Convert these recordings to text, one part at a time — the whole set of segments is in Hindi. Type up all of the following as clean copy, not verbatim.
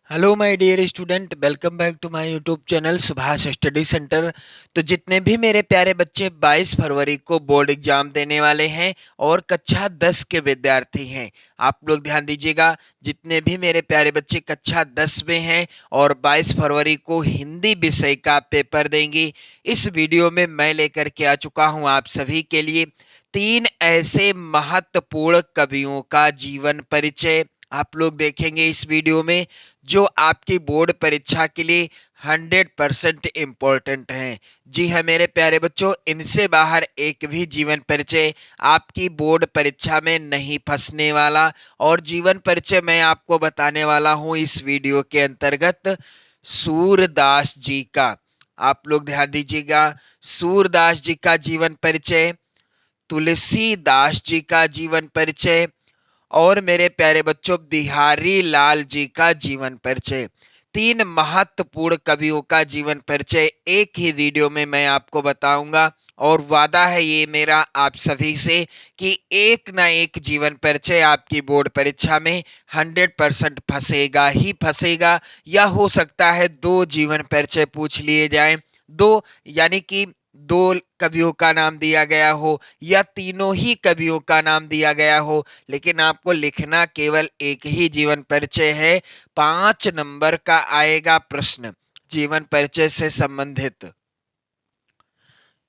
Hello my dear student, welcome back to my YouTube channel Subhash study centre. तो जितने भी मेरे प्यारे बच्चे 22 फरवरी को बोर्ड एग्जाम देने वाले हैं और कक्षा 10 के विद्यार्थी हैं, आप लोग ध्यान दीजिएगा। जितने भी मेरे प्यारे बच्चे कक्षा 10 में हैं और 22 फरवरी को हिंदी विषय का पेपर देंगे, इस वीडियो में मैं लेकर के आ चुका हूं आप सभी के लिए 3 ऐसे महत्वपूर्ण कवियों का जीवन परिचय। आप लोग देखेंगे इस वीडियो में जो आपकी बोर्ड परीक्षा के लिए 100% इम्पोर्टेंट हैं। जी हाँ मेरे प्यारे बच्चों, इनसे बाहर एक भी जीवन परिचय आपकी बोर्ड परीक्षा में नहीं फंसने वाला। और जीवन परिचय मैं आपको बताने वाला हूँ इस वीडियो के अंतर्गत सूरदास जी का। आप लोग ध्यान दीजिएगा, सूरदास जी का जीवन परिचय, तुलसीदास जी का जीवन परिचय और मेरे प्यारे बच्चों बिहारी लाल जी का जीवन परिचय। 3 महत्वपूर्ण कवियों का जीवन परिचय एक ही वीडियो में मैं आपको बताऊंगा और वादा है ये मेरा आप सभी से कि एक ना एक जीवन परिचय आपकी बोर्ड परीक्षा में 100% फंसेगा ही फंसेगा, या हो सकता है 2 जीवन परिचय पूछ लिए जाएं। 2 यानी कि 2 कवियों का नाम दिया गया हो या तीनों ही कवियों का नाम दिया गया हो, लेकिन आपको लिखना केवल एक ही जीवन परिचय है। 5 नंबर का आएगा प्रश्न जीवन परिचय से संबंधित।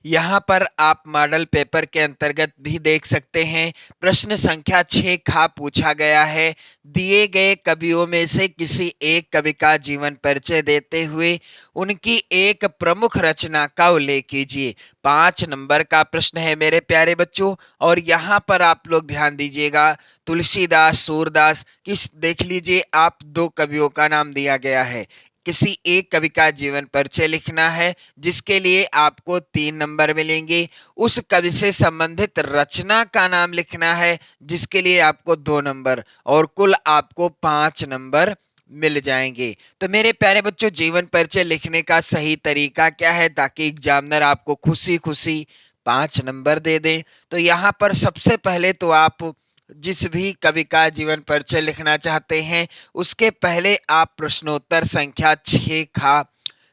यहाँ पर आप मॉडल पेपर के अंतर्गत भी देख सकते हैं, प्रश्न संख्या 6 खा पूछा गया है। दिए गए कवियों में से किसी एक कवि का जीवन परिचय देते हुए उनकी एक प्रमुख रचना का उल्लेख कीजिए। 5 नंबर का प्रश्न है मेरे प्यारे बच्चों। और यहाँ पर आप लोग ध्यान दीजिएगा, तुलसीदास, सूरदास, किस देख लीजिए आप 2 कवियों का नाम दिया गया है। किसी एक कवि का जीवन परिचय लिखना है जिसके लिए आपको 3 नंबर मिलेंगे। उस कवि से संबंधित रचना का नाम लिखना है जिसके लिए आपको 2 नंबर, और कुल आपको 5 नंबर मिल जाएंगे। तो मेरे प्यारे बच्चों, जीवन परिचय लिखने का सही तरीका क्या है ताकि एग्जामिनर आपको खुशी खुशी 5 नंबर दे दें? तो यहाँ पर सबसे पहले तो आप जिस भी कवि का जीवन परिचय लिखना चाहते हैं उसके पहले आप प्रश्नोत्तर संख्या 6 खा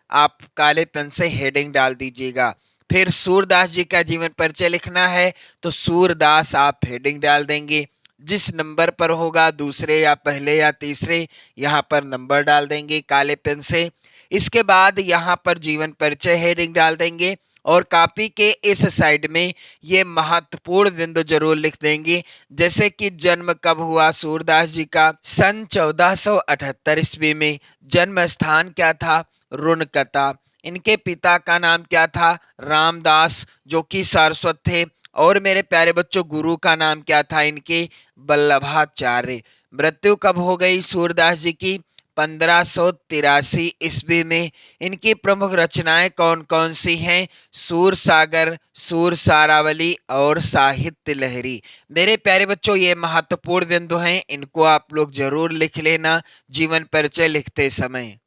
आप काले पेन से हेडिंग डाल दीजिएगा। फिर सूरदास जी का जीवन परिचय लिखना है तो सूरदास आप हेडिंग डाल देंगे। जिस नंबर पर होगा, दूसरे या पहले या तीसरे, यहाँ पर नंबर डाल देंगे काले पेन से। इसके बाद यहाँ पर जीवन परिचय हेडिंग डाल देंगे और कॉपी के इस साइड में ये महत्वपूर्ण बिंदु जरूर लिख देंगे, जैसे कि जन्म कब हुआ सूरदास जी का, सन 1478 ईस्वी में। जन्म स्थान क्या था, रुनकता। इनके पिता का नाम क्या था, रामदास, जो कि सारस्वत थे। और मेरे प्यारे बच्चों, गुरु का नाम क्या था इनके, वल्लभाचार्य। मृत्यु कब हो गई सूरदास जी की, 1583 ईस्वी में। इनकी प्रमुख रचनाएं कौन कौन सी हैं, सूर सागर, सूर सारावली और साहित्य लहरी। मेरे प्यारे बच्चों, ये महत्वपूर्ण बिंदु हैं, इनको आप लोग जरूर लिख लेना जीवन परिचय लिखते समय।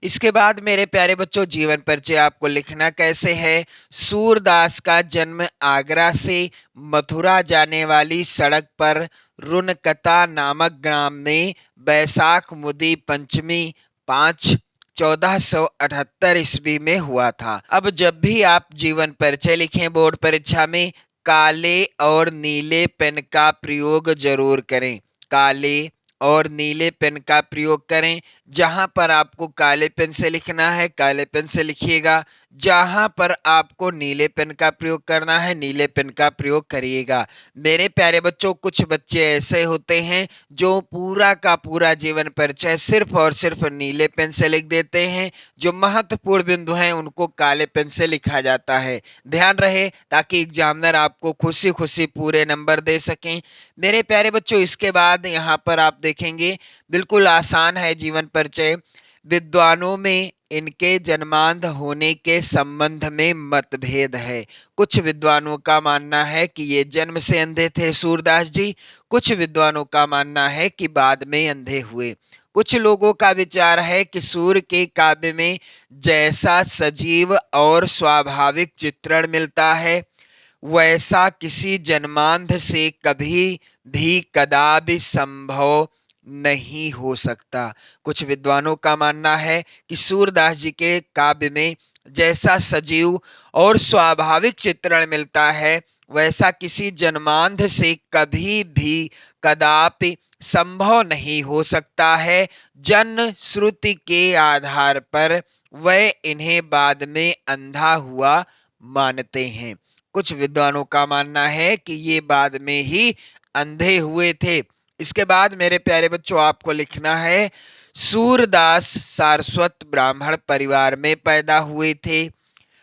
इसके बाद मेरे प्यारे बच्चों, जीवन परिचय आपको लिखना कैसे है। सूरदास का जन्म आगरा से मथुरा जाने वाली सड़क पर रुनकता नामक ग्राम में बैसाख मुदी पंचमी 5 1478 ईस्वी में हुआ था। अब जब भी आप जीवन परिचय लिखें बोर्ड परीक्षा में, काले और नीले पेन का प्रयोग जरूर करें। काले और नीले पेन का प्रयोग करें। जहां पर आपको काले पेन से लिखना है काले पेन से लिखिएगा, जहां पर आपको नीले पेन का प्रयोग करना है नीले पेन का प्रयोग करिएगा। मेरे प्यारे बच्चों, कुछ बच्चे ऐसे होते हैं जो पूरा का पूरा जीवन परिचय सिर्फ और सिर्फ नीले पेन से लिख देते हैं, जो महत्वपूर्ण बिंदु हैं उनको काले पेन से लिखा जाता है। ध्यान रहे ताकि एग्जामिनर आपको खुशी खुशी पूरे नंबर दे सकें। मेरे प्यारे बच्चों, इसके बाद यहाँ पर आप देखेंगे, बिल्कुल आसान है जीवन परिचय। विद्वानों में इनके जन्मांध होने के संबंध में मतभेद है। कुछ विद्वानों का मानना है कि ये जन्म से अंधे थे सूरदास जी, कुछ विद्वानों का मानना है कि बाद में अंधे हुए। कुछ लोगों का विचार है कि सूर्य के काव्य में जैसा सजीव और स्वाभाविक चित्रण मिलता है वैसा किसी जन्मांध से कभी भी कदापि संभव नहीं हो सकता। कुछ विद्वानों का मानना है कि सूरदास जी के काव्य में जैसा सजीव और स्वाभाविक चित्रण मिलता है, वैसा किसी जन्मांध से कभी भी कदापि संभव नहीं हो सकता है। जन श्रुति के आधार पर वह इन्हें बाद में अंधा हुआ मानते हैं। कुछ विद्वानों का मानना है कि ये बाद में ही अंधे हुए थे। इसके बाद मेरे प्यारे बच्चों आपको लिखना है, सूरदास सारस्वत ब्राह्मण परिवार में पैदा हुए थे।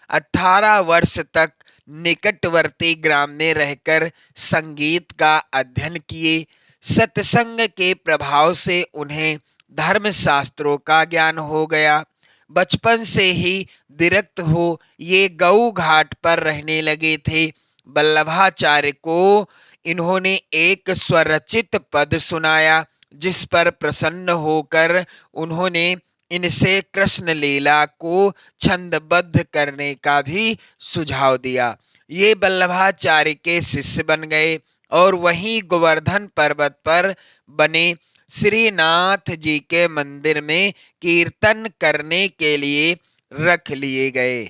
18 वर्ष तक निकटवर्ती ग्राम में रहकर संगीत का अध्ययन किए। सत्संग के प्रभाव से उन्हें धर्म शास्त्रों का ज्ञान हो गया। बचपन से ही विरक्त हो ये गऊ घाट पर रहने लगे थे। वल्लभाचार्य को इन्होंने एक स्वरचित पद सुनाया, जिस पर प्रसन्न होकर उन्होंने इनसे कृष्ण लीला को छंदबद्ध करने का भी सुझाव दिया। ये वल्लभाचार्य के शिष्य बन गए और वहीं गोवर्धन पर्वत पर बने श्रीनाथ जी के मंदिर में कीर्तन करने के लिए रख लिए गए।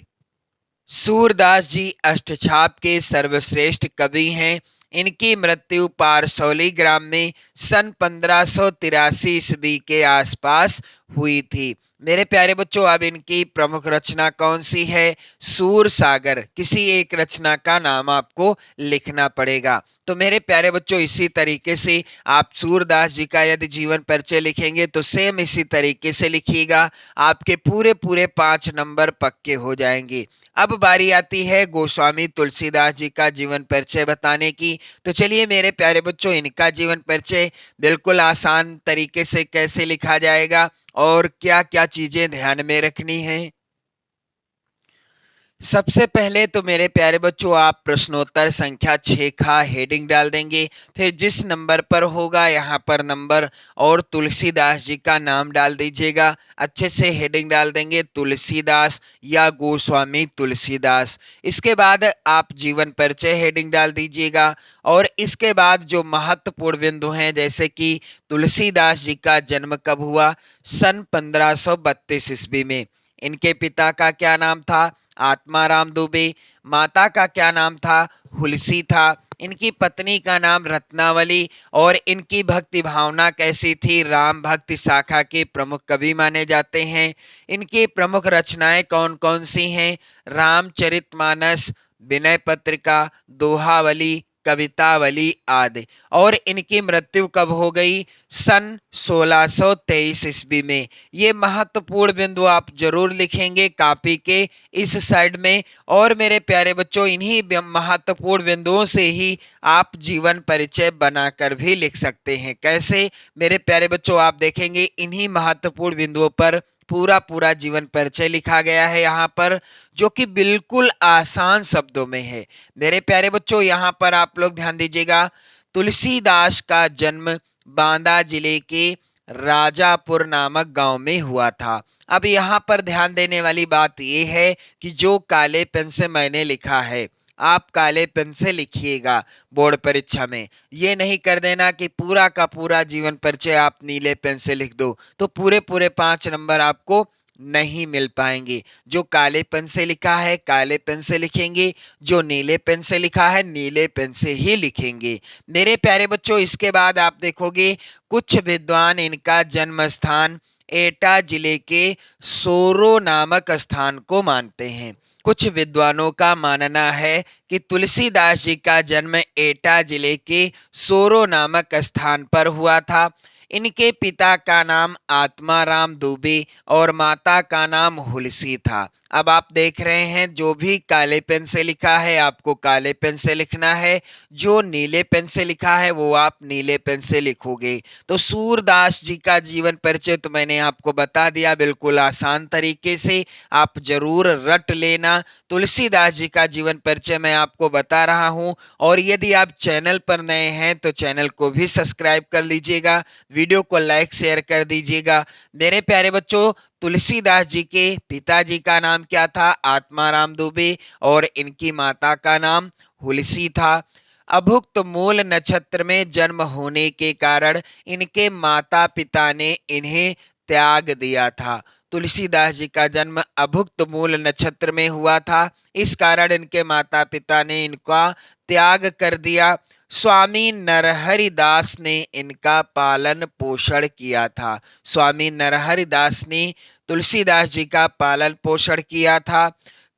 सूरदास जी अष्टछाप के सर्वश्रेष्ठ कवि हैं। इनकी मृत्यु पारसौली ग्राम में सन 1583 ईस्वी के आसपास हुई थी। मेरे प्यारे बच्चों, अब इनकी प्रमुख रचना कौन सी है? सूर सागर। किसी एक रचना का नाम आपको लिखना पड़ेगा। तो मेरे प्यारे बच्चों, इसी तरीके से आप सूरदास जी का यदि जीवन परिचय लिखेंगे तो सेम इसी तरीके से लिखिएगा, आपके पूरे पूरे 5 नंबर पक्के हो जाएंगे। अब बारी आती है गोस्वामी तुलसीदास जी का जीवन परिचय बताने की। तो चलिए मेरे प्यारे बच्चों, इनका जीवन परिचय बिल्कुल आसान तरीके से कैसे लिखा जाएगा और क्या क्या चीजें ध्यान में रखनी है। सबसे पहले तो मेरे प्यारे बच्चों, आप प्रश्नोत्तर संख्या 6 का हेडिंग डाल देंगे। फिर जिस नंबर पर होगा यहाँ पर नंबर और तुलसीदास जी का नाम डाल दीजिएगा। अच्छे से हेडिंग डाल देंगे, तुलसीदास या गोस्वामी तुलसीदास। इसके बाद आप जीवन परिचय हेडिंग डाल दीजिएगा और इसके बाद जो महत्वपूर्ण बिंदु हैं, जैसे कि तुलसीदास जी का जन्म कब हुआ? सन 1532 ईस्वी में। इनके पिता का क्या नाम था? आत्माराम दुबे। माता का क्या नाम था? हुलसी था। इनकी पत्नी का नाम रत्नावली। और इनकी भक्ति भावना कैसी थी? राम भक्ति शाखा के प्रमुख कवि माने जाते हैं। इनकी प्रमुख रचनाएं कौन कौन सी हैं? रामचरितमानस, विनय पत्रिका, दोहावली, कवितावली आदि। और इनकी मृत्यु कब हो गई? सन 1623 ईस्वी में। ये महत्वपूर्ण बिंदु आप जरूर लिखेंगे कॉपी के इस साइड में। और मेरे प्यारे बच्चों, इन्हीं महत्वपूर्ण बिंदुओं से ही आप जीवन परिचय बनाकर भी लिख सकते हैं। कैसे? मेरे प्यारे बच्चों, आप देखेंगे इन्हीं महत्वपूर्ण बिंदुओं पर पूरा पूरा जीवन परिचय लिखा गया है यहाँ पर, जो कि बिल्कुल आसान शब्दों में है। मेरे प्यारे बच्चों, यहाँ पर आप लोग ध्यान दीजिएगा, तुलसीदास का जन्म बांदा जिले के राजापुर नामक गांव में हुआ था। अब यहाँ पर ध्यान देने वाली बात यह है कि जो काले पेन से मैंने लिखा है, आप काले पेन से लिखिएगा बोर्ड परीक्षा में। ये नहीं कर देना कि पूरा का पूरा जीवन परिचय आप नीले पेन से लिख दो, तो पूरे पूरे 5 नंबर आपको नहीं मिल पाएंगे। जो काले पेन से लिखा है काले पेन से लिखेंगे, जो नीले पेन से लिखा है नीले पेन से ही लिखेंगे। मेरे प्यारे बच्चों, इसके बाद आप देखोगे कुछ विद्वान इनका जन्म स्थान एटा जिले के सोरो नामक स्थान को मानते हैं। कुछ विद्वानों का मानना है कि तुलसीदास जी का जन्म एटा जिले के सोरो नामक स्थान पर हुआ था। इनके पिता का नाम आत्माराम दुबे और माता का नाम हुलसी था। अब आप देख रहे हैं, जो भी काले पेन से लिखा है आपको काले पेन से लिखना है, जो नीले पेन से लिखा है वो आप नीले पेन से लिखोगे। तो सूरदास जी का जीवन परिचय तो मैंने आपको बता दिया बिल्कुल आसान तरीके से, आप जरूर रट लेना। तुलसीदास जी का जीवन परिचय मैं आपको बता रहा हूं। और यदि आप चैनल पर नए हैं तो चैनल को भी सब्सक्राइब कर लीजिएगा, वीडियो को लाइक शेयर कर दीजिएगा। मेरे प्यारे बच्चों, तुलसीदास जी के पिताजी का नाम क्या था? आत्माराम दुबे। और इनकी माता का नाम हुलसी था। अभुक्त मूल नक्षत्र में जन्म होने के कारण इनके माता पिता ने इन्हें त्याग दिया था। तुलसीदास जी का जन्म अभुक्त मूल नक्षत्र में हुआ था, इस कारण इनके माता पिता ने इनका त्याग कर दिया। स्वामी नरहरि दास ने इनका पालन पोषण किया था। स्वामी नरहरि दास ने तुलसीदास जी का पालन पोषण किया था।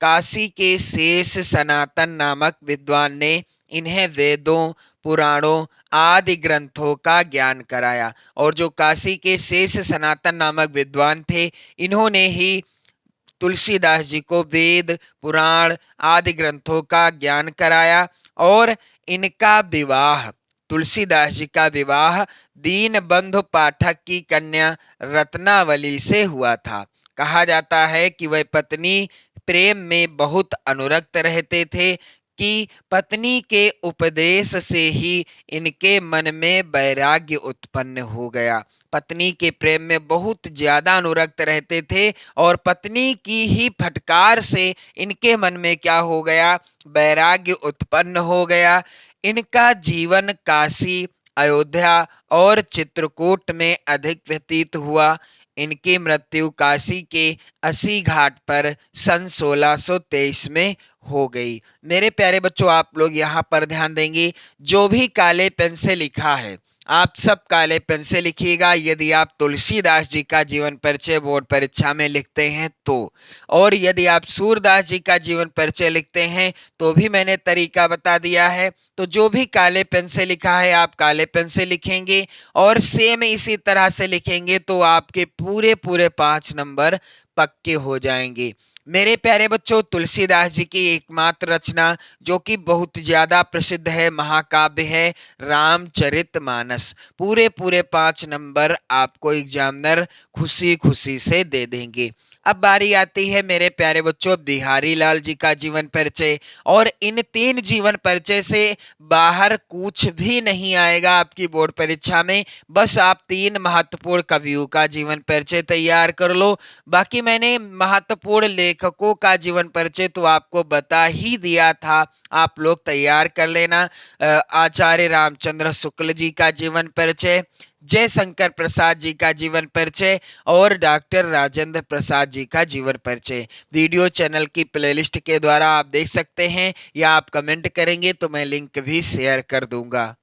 काशी के शेष सनातन नामक विद्वान ने इन्हें वेदों, पुराणों आदि ग्रंथों का ज्ञान कराया। और जो काशी के शेष सनातन नामक विद्वान थे, इन्होंने ही तुलसीदास जी को वेद, पुराण आदि ग्रंथों का ज्ञान कराया। और इनका विवाह, तुलसीदास जी का विवाह दीनबंधु पाठक की कन्या रत्नावली से हुआ था। कहा जाता है कि वह पत्नी प्रेम में बहुत अनुरक्त रहते थे कि पत्नी के उपदेश से ही इनके मन में वैराग्य उत्पन्न हो गया। पत्नी के प्रेम में बहुत ज्यादा अनुरक्त रहते थे और पत्नी की ही फटकार से इनके मन में क्या हो गया, वैराग्य उत्पन्न हो गया। इनका जीवन काशी, अयोध्या और चित्रकूट में अधिक व्यतीत हुआ। इनकी मृत्यु काशी के अस्सी घाट पर सन 1623 में हो गई। मेरे प्यारे बच्चों, आप लोग यहाँ पर ध्यान देंगे, जो भी काले पेन से लिखा है आप सब काले पेन से लिखिएगा यदि आप तुलसीदास जी का जीवन परिचय बोर्ड परीक्षा में लिखते हैं तो। और यदि आप सूरदास जी का जीवन परिचय लिखते हैं तो भी मैंने तरीका बता दिया है। तो जो भी काले पेन से लिखा है आप काले पेन से लिखेंगे और सेम इसी तरह से लिखेंगे तो आपके पूरे पूरे 5 नंबर पक्के हो जाएंगे। मेरे प्यारे बच्चों, तुलसीदास जी की एकमात्र रचना जो कि बहुत ज्यादा प्रसिद्ध है, महाकाव्य है रामचरितमानस। पूरे पूरे 5 नंबर आपको एग्जामिनर खुशी खुशी से दे देंगे। अब बारी आती है मेरे प्यारे बच्चों बिहारी लाल जी का जीवन परिचय। और इन 3 जीवन परिचय से बाहर कुछ भी नहीं आएगा आपकी बोर्ड परीक्षा में। बस आप 3 महत्वपूर्ण कवियों का जीवन परिचय तैयार कर लो। बाकी मैंने महत्वपूर्ण लेखकों का जीवन परिचय तो आपको बता ही दिया था, आप लोग तैयार कर लेना। आचार्य रामचंद्र शुक्ल जी का जीवन परिचय, जयशंकर प्रसाद जी का जीवन परिचय और डॉक्टर राजेंद्र प्रसाद जी का जीवन परिचय वीडियो चैनल की प्लेलिस्ट के द्वारा आप देख सकते हैं, या आप कमेंट करेंगे तो मैं लिंक भी शेयर कर दूंगा।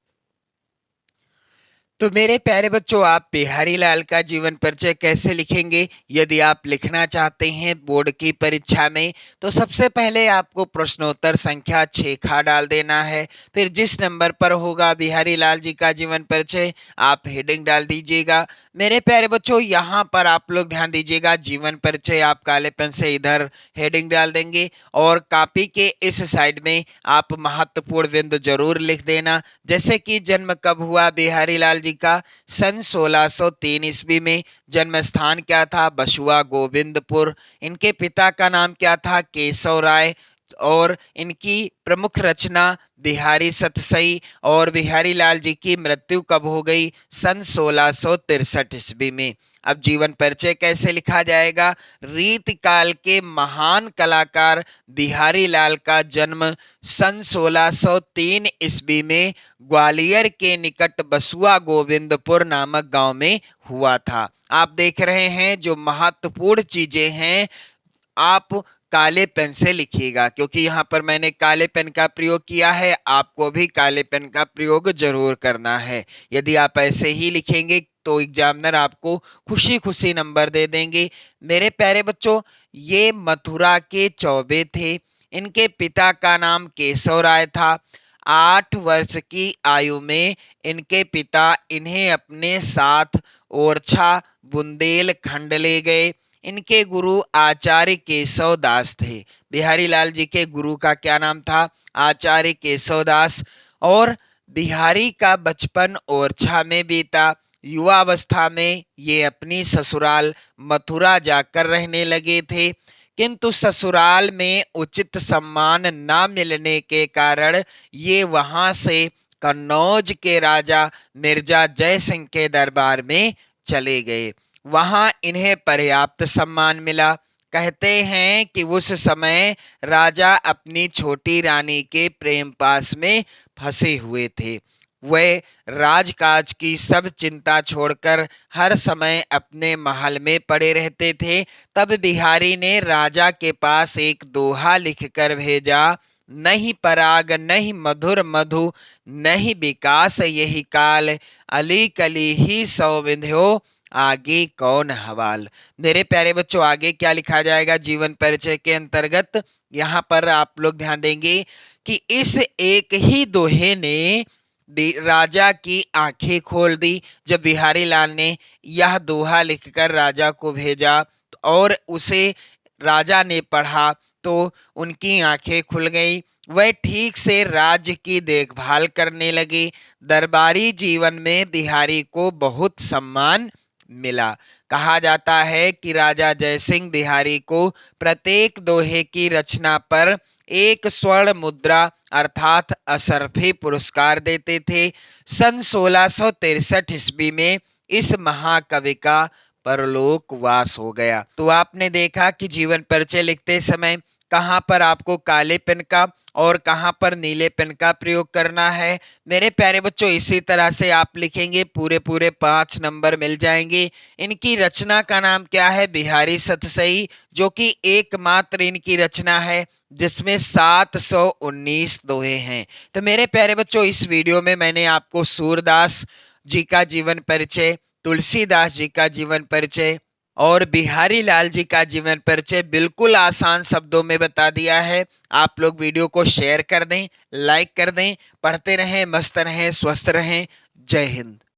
तो मेरे प्यारे बच्चों, आप बिहारी लाल का जीवन परिचय कैसे लिखेंगे यदि आप लिखना चाहते हैं बोर्ड की परीक्षा में, तो सबसे पहले आपको प्रश्नोत्तर संख्या 6 खा डाल देना है। फिर जिस नंबर पर होगा बिहारी लाल जी का जीवन परिचय आप हेडिंग डाल दीजिएगा। मेरे प्यारे बच्चों, यहाँ पर आप लोग ध्यान दीजिएगा, जीवन परिचय आप काले पेन से इधर हेडिंग डाल देंगे और कॉपी के इस साइड में आप महत्वपूर्ण बिंदु जरूर लिख देना। जैसे कि जन्म कब हुआ बिहारी लाल जी का, सन 1603 ईस्वी में। जन्म स्थान क्या था, बसुआ गोविंदपुर। इनके पिता का नाम क्या था, केशव राय। और इनकी प्रमुख रचना बिहारी सतसई। और बिहारी लाल जी की मृत्यु कब हो गई, सन 1663 ईस्वी में। अब जीवन परिचय कैसे लिखा जाएगा, रीतकाल के महान कलाकार बिहारी लाल का जन्म सन 1603 ईस्वी में ग्वालियर के निकट बसुआ गोविंदपुर नामक गांव में हुआ था। आप देख रहे हैं जो महत्वपूर्ण चीजें हैं आप काले पेन से लिखिएगा, क्योंकि यहाँ पर मैंने काले पेन का प्रयोग किया है, आपको भी काले पेन का प्रयोग जरूर करना है। यदि आप ऐसे ही लिखेंगे तो एग्जामिनर आपको खुशी खुशी नंबर दे देंगे। मेरे प्यारे बच्चों, ये मथुरा के चौबे थे। इनके पिता का नाम केशव राय था। 8 वर्ष की आयु में इनके पिता इन्हें अपने साथ ओरछा बुंदेलखंड ले गए। इनके गुरु आचार्य केशव दास थे। बिहारी लाल जी के गुरु का क्या नाम था, आचार्य केशव दास। और बिहारी का बचपन ओरछा में बीता। युवावस्था में ये अपनी ससुराल मथुरा जाकर रहने लगे थे, किंतु ससुराल में उचित सम्मान न मिलने के कारण ये वहां से कन्नौज के राजा मिर्जा जय सिंह के दरबार में चले गए। वहां इन्हें पर्याप्त सम्मान मिला। कहते हैं कि उस समय राजा अपनी छोटी रानी के प्रेम पास में फंसे हुए थे। वे राजकाज की सब चिंता छोड़कर हर समय अपने महल में पड़े रहते थे। तब बिहारी ने राजा के पास एक दोहा लिखकर भेजा, नहीं पराग नहीं मधुर मधु नहीं विकास यही काल, अली कली ही सौ विंध्यो आगे कौन हवाल। मेरे प्यारे बच्चों, आगे क्या लिखा जाएगा जीवन परिचय के अंतर्गत, यहाँ पर आप लोग ध्यान देंगे कि इस एक ही दोहे ने राजा की आंखें खोल दी। जब बिहारी लाल ने यह दोहा लिखकर राजा को भेजा और उसे राजा ने पढ़ा तो उनकी आंखें खुल गई। वह ठीक से राज्य की देखभाल करने लगे। दरबारी जीवन में बिहारी को बहुत सम्मान मिला। कहा जाता है कि राजा जयसिंह बिहारी को प्रत्येक दोहे की रचना पर एक स्वर्ण मुद्रा अर्थात असरफी पुरस्कार देते थे। सन 1663 ईस्वी में इस महाकवि का परलोकवास हो गया। तो आपने देखा कि जीवन परिचय लिखते समय कहाँ पर आपको काले पेन का और कहाँ पर नीले पेन का प्रयोग करना है। मेरे प्यारे बच्चों, इसी तरह से आप लिखेंगे, पूरे पूरे 5 नंबर मिल जाएंगे। इनकी रचना का नाम क्या है? बिहारी सतसई, जो कि एकमात्र इनकी रचना है जिसमें 719 दोहे हैं। तो मेरे प्यारे बच्चों, इस वीडियो में मैंने आपको सूरदास जी का जीवन परिचय, तुलसीदास जी का जीवन परिचय और बिहारी लाल जी का जीवन परिचय बिल्कुल आसान शब्दों में बता दिया है। आप लोग वीडियो को शेयर कर दें, लाइक कर दें। पढ़ते रहें, मस्त रहें, स्वस्थ रहें। जय हिंद।